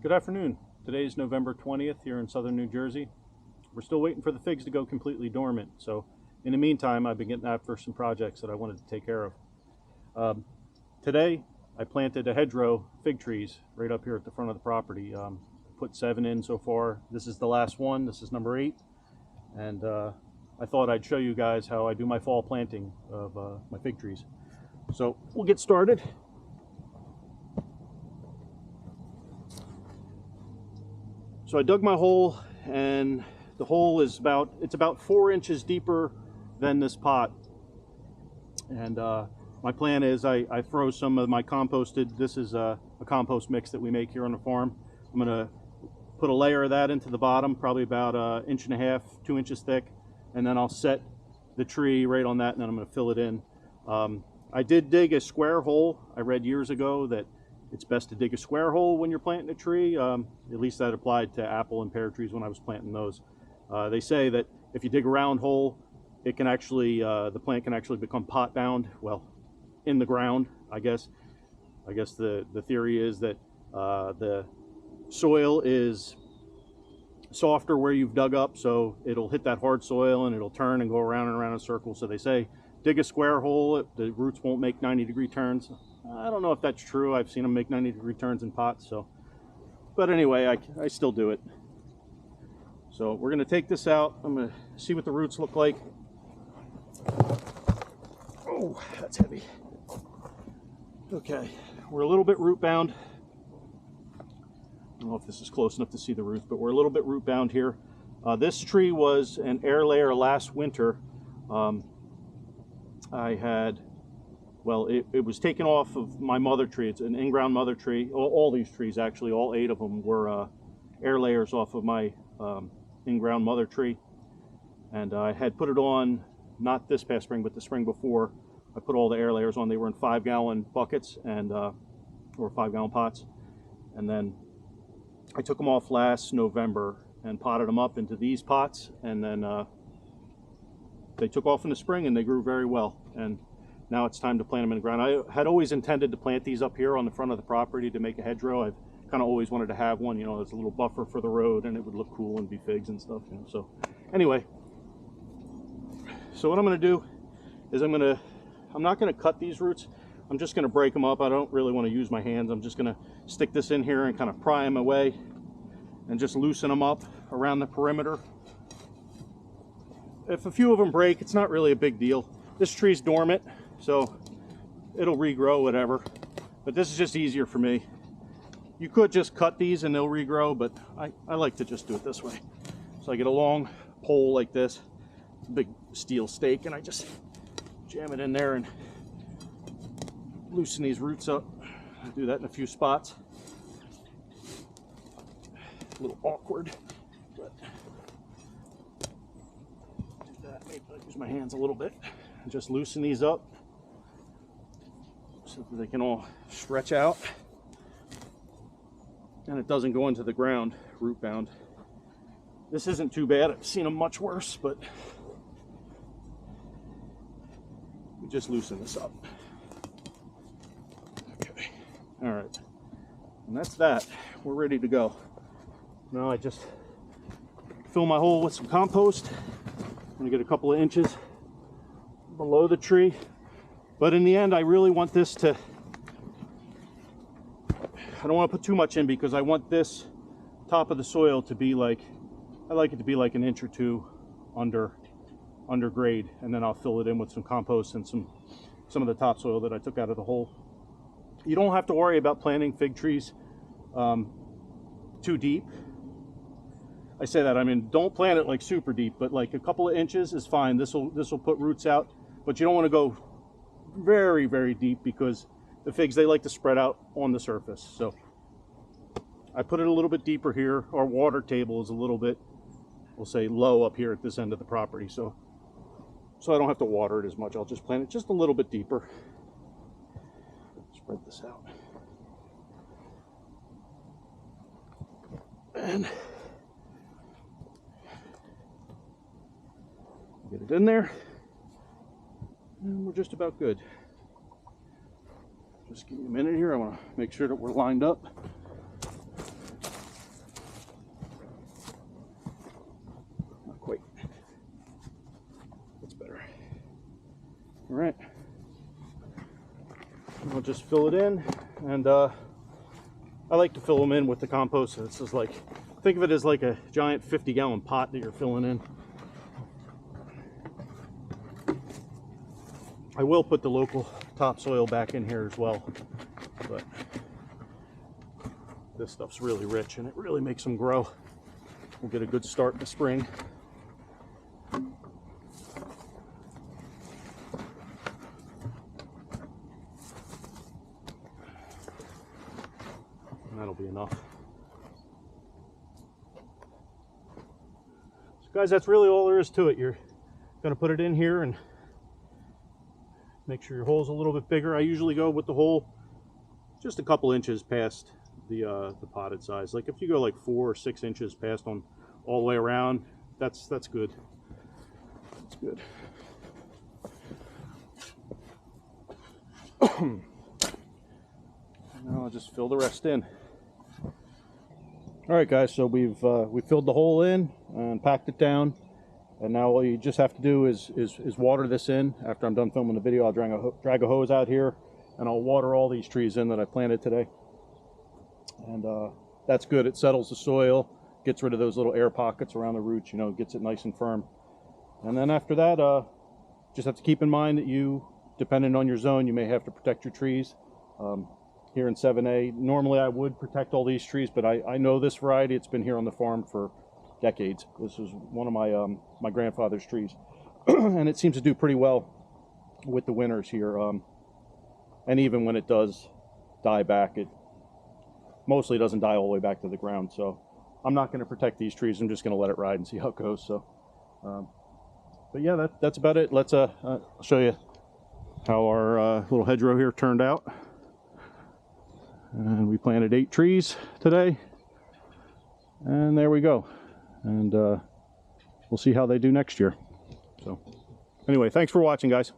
Good afternoon. Today is November 20th here in southern New Jersey. We're still waiting for the figs to go completely dormant, so in the meantime I've been getting after some projects that I wanted to take care of. Today I planted a hedgerow fig trees right up here at the front of the property. Put 7 in so far. This is the last one. This is number 8, and I thought I'd show you guys how I do my fall planting of my fig trees. So we'll get started. So I dug my hole, and the hole is about 4 inches deeper than this pot. And my plan is I throw some of my composted, this is a compost mix that we make here on the farm. I'm gonna put a layer of that into the bottom, probably about 1.5 inches, 2 inches thick, and then I'll set the tree right on that, and then I'm gonna fill it in. I did dig a square hole. I read years ago that it's best to dig a square hole when you're planting a tree. At least that applied to apple and pear trees when I was planting those. They say that if you dig a round hole, it can actually, the plant can actually become pot bound, well, in the ground, I guess. I guess the theory is that the soil is softer where you've dug up, so it'll hit that hard soil and it'll turn and go around and around in a circle. So they say dig a square hole, the roots won't make 90-degree turns. I don't know if that's true. I've seen them make 90-degree turns in pots, so. But anyway, I still do it. So we're gonna take this out. I'm gonna see what the roots look like. Oh, that's heavy. Okay, we're a little bit root bound. I don't know if this is close enough to see the roots, but we're a little bit root bound here. This tree was an air layer last winter. It was taken off of my mother tree. It's an in-ground mother tree. All these trees, actually, all 8 of them were air layers off of my in-ground mother tree. And I had put it on, not this past spring, but the spring before. I put all the air layers on. They were in 5-gallon buckets and or 5-gallon pots. And then I took them off last November and potted them up into these pots. And then they took off in the spring and they grew very well. And now it's time to plant them in the ground. I had always intended to plant these up here on the front of the property to make a hedgerow. I've kind of always wanted to have one, you know, as a little buffer for the road, and it would look cool and be figs and stuff, you know. So anyway, so what I'm going to do is I'm not going to cut these roots. I'm just going to break them up. I don't really want to use my hands. I'm just going to stick this in here and kind of pry them away and just loosen them up around the perimeter. If a few of them break, it's not really a big deal. This tree's dormant, so it'll regrow, whatever. But this is just easier for me. You could just cut these and they'll regrow, but I like to just do it this way. So I get a long pole like this, a big steel stake, and I just jam it in there and loosen these roots up. I do that in a few spots. A little awkward, but do that. Maybe I'll use my hands a little bit. Just loosen these up so that they can all stretch out and it doesn't go into the ground root bound. This isn't too bad. I've seen them much worse, but we just loosen this up. Okay, all right, and that's that. We're ready to go. Now I just fill my hole with some compost. I'm gonna get a couple of inches below the tree, but in the end I really want this to, I don't want to put too much in because I want this top of the soil to be like, I like it to be like 1 inch or 2 under grade, and then I'll fill it in with some compost and some of the topsoil that I took out of the hole. You don't have to worry about planting fig trees too deep. I say that, I mean, don't plant it like super deep, but like a couple of inches is fine. This will put roots out. But you don't want to go very, very deep because the figs, they like to spread out on the surface. So I put it a little bit deeper here. Our water table is a little bit, we'll say, low up here at this end of the property. So I don't have to water it as much. I'll just plant it just a little bit deeper. Spread this out. And get it in there. And we're just about good. Just give me a minute here. I want to make sure that we're lined up. just fill it in, and I like to fill them in with the compost. So this is like, think of it as like a giant 50-gallon pot that you're filling in. I will put the local topsoil back in here as well, but this stuff's really rich and it really makes them grow. We'll get a good start in the spring. And that'll be enough. So guys, that's really all there is to it. You're going to put it in here and make sure your hole's a little bit bigger. I usually go with the hole just a couple inches past the potted size. Like if you go like 4 or 6 inches past on all the way around, that's good. That's good. Now I'll just fill the rest in. All right, guys. So we filled the hole in and packed it down. And now all you just have to do is water this in. After I'm done filming the video, I'll drag a hose out here and I'll water all these trees in that I planted today. And that's good. It settles the soil, gets rid of those little air pockets around the roots, you know, gets it nice and firm. And then after that, just have to keep in mind that you, depending on your zone, you may have to protect your trees. Here in 7A, normally I would protect all these trees, but I know this variety. It's been here on the farm for decades. This is one of my my grandfather's trees, and it seems to do pretty well with the winters here. And even when it does die back, it mostly doesn't die all the way back to the ground. So I'm not going to protect these trees. I'm just going to let it ride and see how it goes. So, but yeah, that's about it. Let's I'll show you how our little hedgerow here turned out. And we planted 8 trees today, and there we go. And we'll see how they do next year. So anyway, thanks for watching, guys.